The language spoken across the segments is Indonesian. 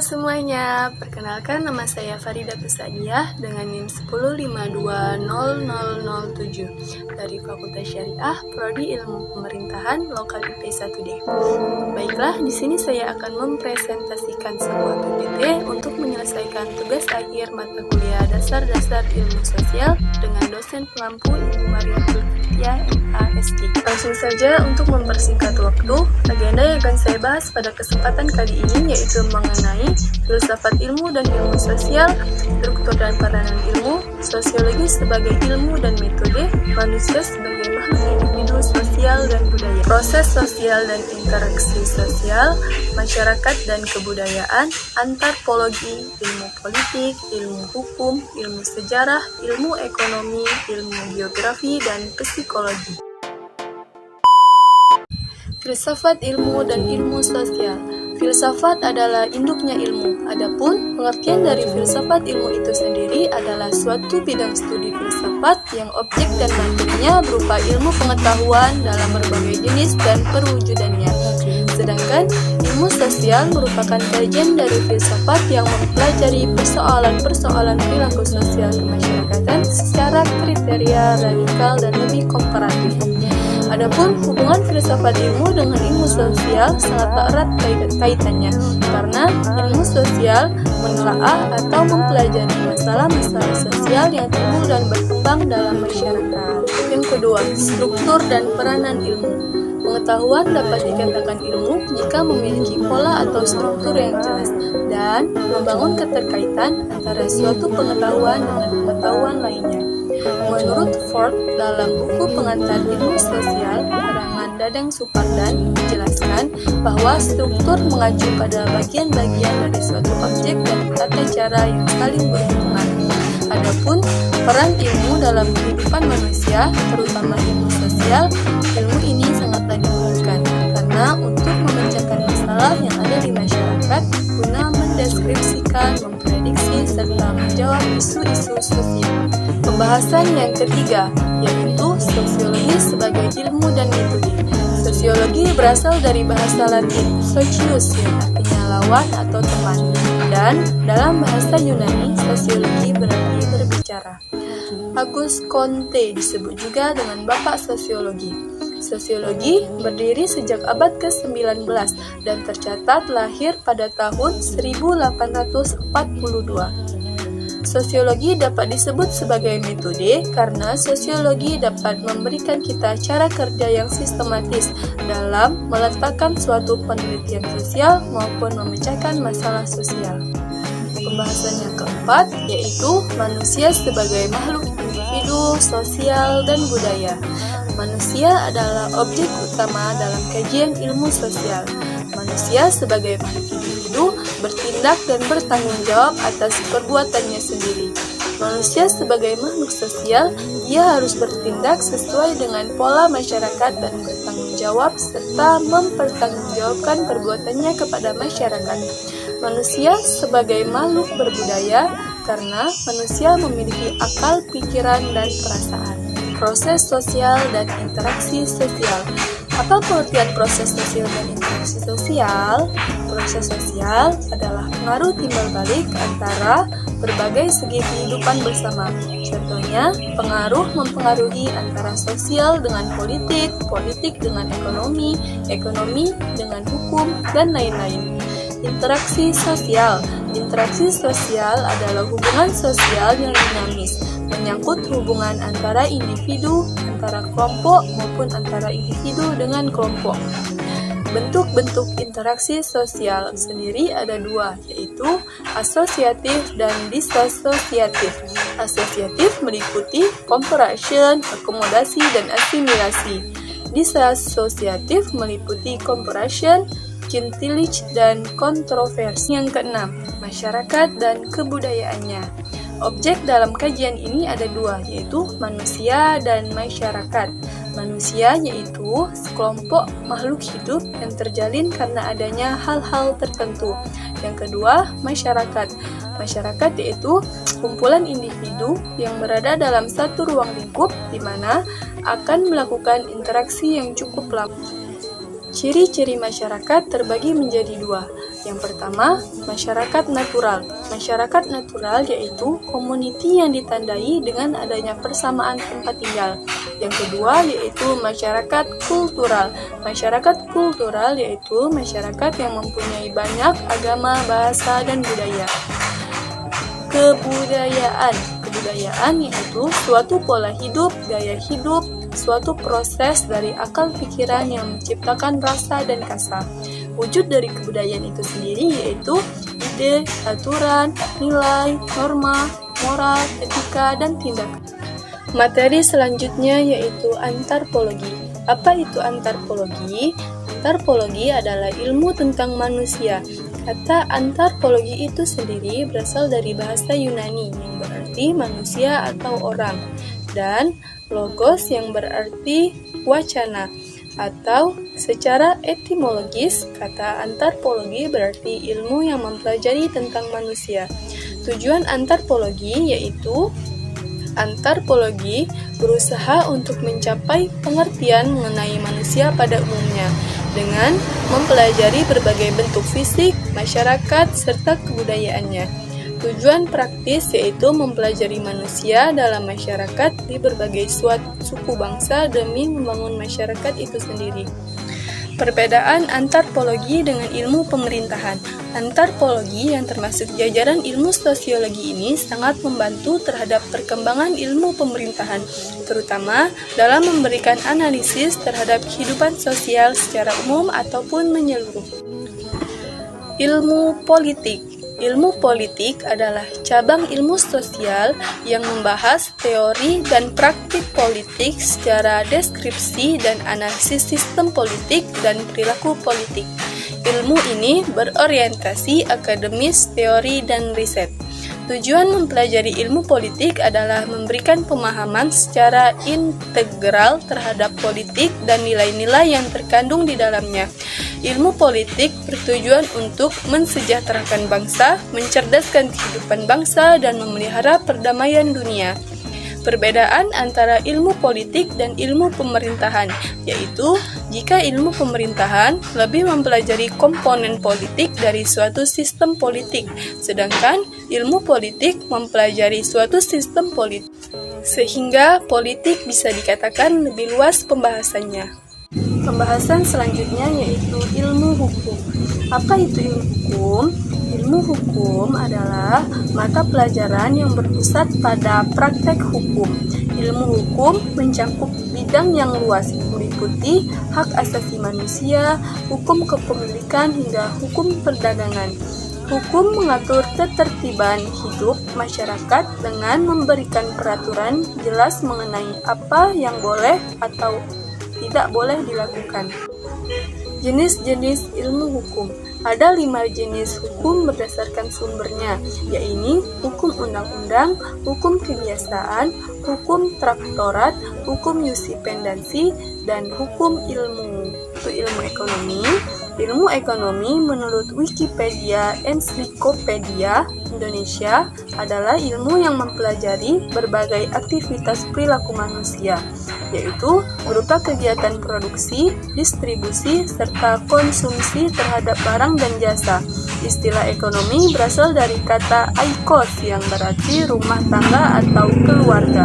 semuanya, perkenalkan nama saya Farida Tusadiah dengan NIM 10520007 dari Fakultas Syariah, Prodi Ilmu Pemerintahan, Lokal IP 1D. Baiklah, di sini saya akan mempresentasikan sebuah PPT untuk menyelesaikan tugas akhir mata kuliah Dasar-Dasar Ilmu Sosial dengan dosen pengampu Ibu Maria Kultia, MASD. Langsung saja untuk mempersingkat waktu, agenda yang akan saya bahas pada kesempatan kali ini yaitu mengenai filsafat ilmu dan ilmu sosial, struktur dan peranan ilmu, sosiologi sebagai ilmu dan metode, manusia sebagai makhluk individu sosial dan budaya, proses sosial dan interaksi sosial, masyarakat dan kebudayaan, antropologi, ilmu politik, ilmu hukum, ilmu sejarah, ilmu ekonomi, ilmu geografi, dan psikologi. Filsafat ilmu dan ilmu sosial. Filsafat adalah induknya ilmu. Adapun pengertian dari filsafat ilmu itu sendiri adalah suatu bidang studi filsafat yang objek dan materinya berupa ilmu pengetahuan dalam berbagai jenis dan perwujudannya. Sedangkan ilmu sosial merupakan kajian dari filsafat yang mempelajari persoalan-persoalan perilaku sosial kemasyarakatan secara kriteria radikal dan lebih komparatif. Adapun hubungan filsafat ilmu dengan ilmu sosial sangat erat kaitannya, karena ilmu sosial menelaah atau mempelajari masalah-masalah sosial yang timbul dan berkembang dalam masyarakat. Yang kedua, struktur dan peranan ilmu. Pengetahuan dapat dikatakan ilmu jika memiliki pola atau struktur yang jelas dan membangun keterkaitan antara suatu pengetahuan dengan pengetahuan lainnya. Menurut Ford, dalam buku pengantar ilmu sosial, karangan Dadang Supardan menjelaskan bahwa struktur mengacu pada bagian-bagian dari suatu objek dan tata cara yang saling berhubungan. Adapun peran ilmu dalam kehidupan manusia, terutama ilmu sosial, ilmu ini sangatlah dibutuhkan karena untuk memecahkan masalah yang ada di masyarakat guna mendeskripsikan, memprediksi, serta menjawab isu-isu sosial. Pembahasan yang ketiga, yaitu sosiologi sebagai ilmu dan metode. Sosiologi berasal dari bahasa Latin socius yang artinya lawan atau teman, dan dalam bahasa Yunani, sosiologi berarti berbicara. Auguste Comte disebut juga dengan bapak sosiologi. Sosiologi berdiri sejak abad ke-19 dan tercatat lahir pada tahun 1842. Sosiologi dapat disebut sebagai metode karena sosiologi dapat memberikan kita cara kerja yang sistematis dalam meletakkan suatu penelitian sosial maupun memecahkan masalah sosial. Pembahasan yang keempat yaitu manusia sebagai makhluk individu, sosial, dan budaya. Manusia adalah objek utama dalam kajian ilmu sosial. Manusia sebagai makhluk individu bertindak dan bertanggung jawab atas perbuatannya sendiri. Manusia sebagai makhluk sosial, ia harus bertindak sesuai dengan pola masyarakat dan bertanggung jawab serta mempertanggungjawabkan perbuatannya kepada masyarakat. Manusia sebagai makhluk berbudaya karena manusia memiliki akal, pikiran, dan perasaan. Proses sosial dan interaksi sosial. Apa pengertian proses sosial dan interaksi sosial? Proses sosial adalah pengaruh timbal balik antara berbagai segi kehidupan bersama. Contohnya, pengaruh mempengaruhi antara sosial dengan politik, politik dengan ekonomi, ekonomi dengan hukum, dan lain-lain. Interaksi sosial. Interaksi sosial adalah hubungan sosial yang dinamis, menyangkut hubungan antara individu, antara kelompok, maupun antara individu dengan kelompok. Bentuk-bentuk interaksi sosial sendiri ada dua, yaitu asosiatif dan disosiatif. Asosiatif meliputi comparison, akomodasi, dan asimilasi. Disosiatif meliputi comparison, kintilich, dan kontroversi. Yang keenam, masyarakat dan kebudayaannya. Objek dalam kajian ini ada dua, yaitu manusia dan masyarakat. Manusia yaitu sekelompok makhluk hidup yang terjalin karena adanya hal-hal tertentu. Yang kedua, masyarakat. Masyarakat yaitu kumpulan individu yang berada dalam satu ruang lingkup di mana akan melakukan interaksi yang cukup lama. Ciri-ciri masyarakat terbagi menjadi dua. Yang pertama, masyarakat natural. Masyarakat natural yaitu community yang ditandai dengan adanya persamaan tempat tinggal. Yang kedua yaitu masyarakat kultural. Masyarakat kultural yaitu masyarakat yang mempunyai banyak agama, bahasa, dan budaya. Kebudayaan. Kebudayaan yaitu suatu pola hidup, gaya hidup, suatu proses dari akal pikiran yang menciptakan rasa dan kasa. Wujud dari kebudayaan itu sendiri yaitu ide, aturan, nilai, norma, moral, etika, dan tindakan. Materi selanjutnya yaitu antropologi. Apa itu antropologi? Antropologi adalah ilmu tentang manusia. Kata antropologi itu sendiri berasal dari bahasa Yunani yang berarti manusia atau orang, dan logos yang berarti wacana. Atau secara etimologis, kata antropologi berarti ilmu yang mempelajari tentang manusia. Tujuan antropologi yaitu antropologi berusaha untuk mencapai pengertian mengenai manusia pada umumnya dengan mempelajari berbagai bentuk fisik, masyarakat, serta kebudayaannya. Tujuan praktis yaitu mempelajari manusia dalam masyarakat di berbagai suku bangsa demi membangun masyarakat itu sendiri. Perbedaan antropologi dengan ilmu pemerintahan. Antropologi yang termasuk jajaran ilmu sosiologi ini sangat membantu terhadap perkembangan ilmu pemerintahan, terutama dalam memberikan analisis terhadap kehidupan sosial secara umum ataupun menyeluruh. Ilmu politik. Ilmu politik adalah cabang ilmu sosial yang membahas teori dan praktik politik secara deskripsi dan analisis sistem politik dan perilaku politik. Ilmu ini berorientasi akademis, teori, dan riset. Tujuan mempelajari ilmu politik adalah memberikan pemahaman secara integral terhadap politik dan nilai-nilai yang terkandung di dalamnya. Ilmu politik bertujuan untuk mensejahterakan bangsa, mencerdaskan kehidupan bangsa, dan memelihara perdamaian dunia. Perbedaan antara ilmu politik dan ilmu pemerintahan, yaitu jika ilmu pemerintahan lebih mempelajari komponen politik dari suatu sistem politik, sedangkan ilmu politik mempelajari suatu sistem politik, sehingga politik bisa dikatakan lebih luas pembahasannya. Pembahasan selanjutnya yaitu ilmu hukum. Apa itu ilmu hukum? Ilmu hukum adalah mata pelajaran yang berpusat pada praktek hukum. Ilmu hukum mencakup bidang yang luas, meliputi hak asasi manusia, hukum kepemilikan, hingga hukum perdagangan. Hukum mengatur ketertiban hidup masyarakat dengan memberikan peraturan jelas mengenai apa yang boleh atau tidak boleh dilakukan. Jenis-jenis ilmu hukum. Ada 5 jenis hukum berdasarkan sumbernya, yaitu hukum undang-undang, hukum kebiasaan, hukum traktorat, hukum jurisprudensi, dan hukum ilmu. Untuk ilmu ekonomi. Ilmu ekonomi menurut Wikipedia Ensiklopedia Indonesia adalah ilmu yang mempelajari berbagai aktivitas perilaku manusia, yaitu berupa kegiatan produksi, distribusi, serta konsumsi terhadap barang dan jasa. Istilah ekonomi berasal dari kata aikos yang berarti rumah tangga atau keluarga.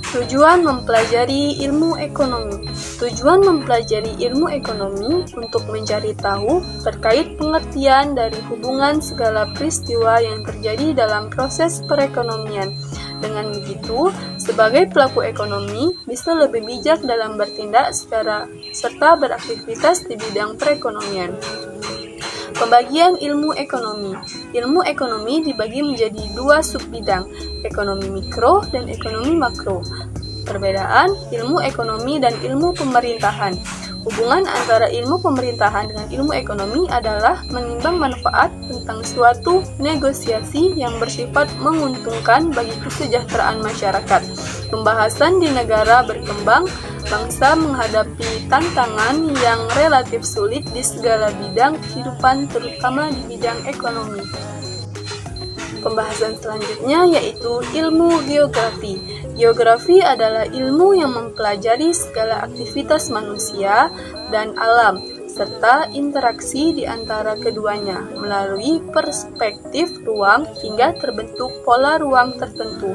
Tujuan mempelajari ilmu ekonomi. Tujuan mempelajari ilmu ekonomi untuk mencari tahu terkait pengertian dari hubungan segala peristiwa yang terjadi dalam proses perekonomian. Dengan begitu, sebagai pelaku ekonomi bisa lebih bijak dalam bertindak serta beraktivitas di bidang perekonomian. Pembagian ilmu ekonomi. Ilmu ekonomi dibagi menjadi 2 subbidang, ekonomi mikro dan ekonomi makro. Perbedaan ilmu ekonomi dan ilmu pemerintahan. Hubungan antara ilmu pemerintahan dengan ilmu ekonomi adalah menimbang manfaat tentang suatu negosiasi yang bersifat menguntungkan bagi kesejahteraan masyarakat. Pembahasan di negara berkembang, bangsa menghadapi tantangan yang relatif sulit di segala bidang kehidupan, terutama di bidang ekonomi. Pembahasan selanjutnya yaitu ilmu geografi. Geografi adalah ilmu yang mempelajari segala aktivitas manusia dan alam, serta interaksi di antara keduanya melalui perspektif ruang hingga terbentuk pola ruang tertentu.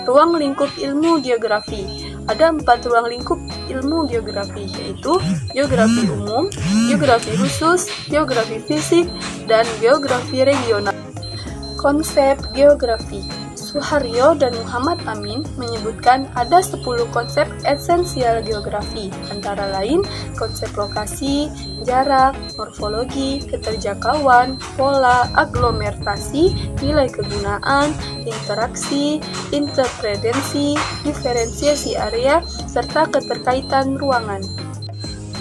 Ruang lingkup ilmu geografi. Ada 4 ruang lingkup ilmu geografi, yaitu geografi umum, geografi khusus, geografi fisik, dan geografi regional. Konsep geografi. Suharyo dan Muhammad Amin menyebutkan ada 10 konsep esensial geografi, antara lain konsep lokasi, jarak, morfologi, keterjangkauan, pola, aglomerasi, nilai kegunaan, interaksi, interpredensi, diferensiasi area, serta keterkaitan ruangan.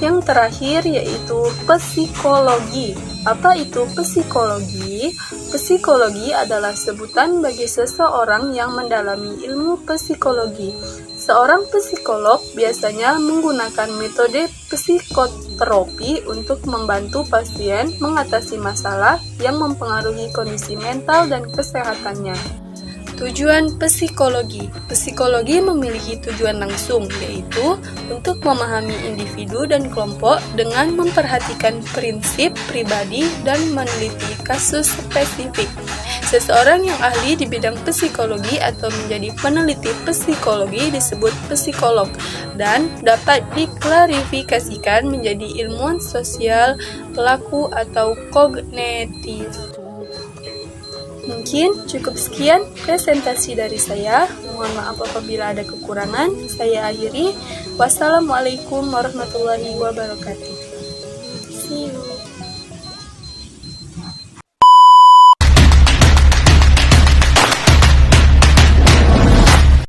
Yang terakhir yaitu psikologi. Apa itu psikologi? Psikologi adalah sebutan bagi seseorang yang mendalami ilmu psikologi. Seorang psikolog biasanya menggunakan metode psikoterapi untuk membantu pasien mengatasi masalah yang mempengaruhi kondisi mental dan kesehatannya. Tujuan psikologi. Psikologi memiliki tujuan langsung, yaitu untuk memahami individu dan kelompok dengan memperhatikan prinsip pribadi dan meneliti kasus spesifik. Seseorang yang ahli di bidang psikologi atau menjadi peneliti psikologi disebut psikolog dan dapat diklarifikasikan menjadi ilmuwan sosial, pelaku, atau kognitif. Mungkin cukup sekian presentasi dari saya. Mohon maaf apabila ada kekurangan. Saya akhiri. Wassalamualaikum warahmatullahi wabarakatuh.